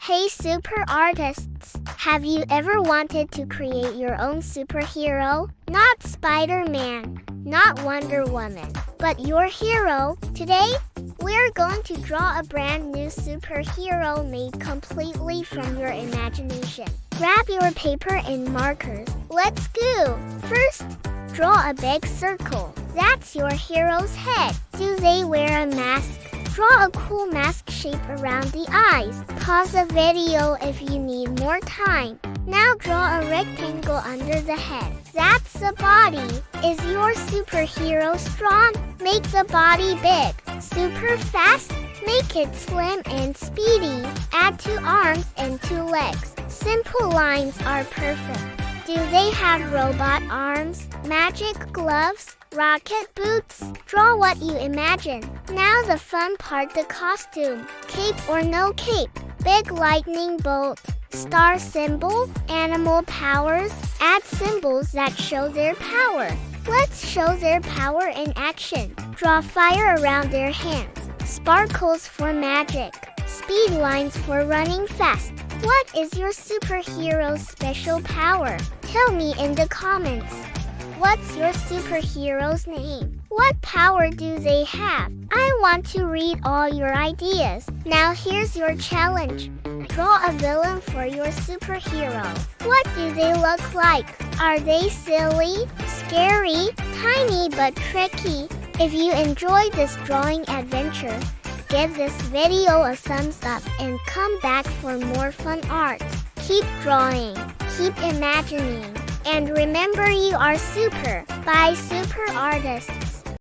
Hey super artists! Have you ever wanted to create your own superhero? Not Spider-Man, not Wonder Woman, but your hero. Today, we're going to draw a brand new superhero made completely from your imagination. Grab your paper and markers. Let's go! First, draw a big circle. That's your hero's head. Do they wear a mask? Draw a cool mask shape around the eyes. Pause the video if you need more time. Now draw a rectangle under the head. That's the body. Is your superhero strong? Make the body big. Super fast? Make it slim and speedy. Add 2 arms and 2 legs. Simple lines are perfect. Do they have robot arms, magic gloves, rocket boots? Draw what you imagine. Now the fun part, the costume. Cape or no cape? Big lightning bolt, star symbol, animal powers. Add symbols that show their power. Let's show their power in action. Draw fire around their hands, sparkles for magic, speed lines for running fast. What is your superhero's special power? Tell me in the comments. What's your superhero's name? What power do they have? I want to read all your ideas. Now here's your challenge. Draw a villain for your superhero. What do they look like? Are they silly, scary, tiny but tricky? If you enjoyed this drawing adventure, give this video a thumbs up and come back for more fun art. Keep drawing, keep imagining, and remember you are super. Bye super artist.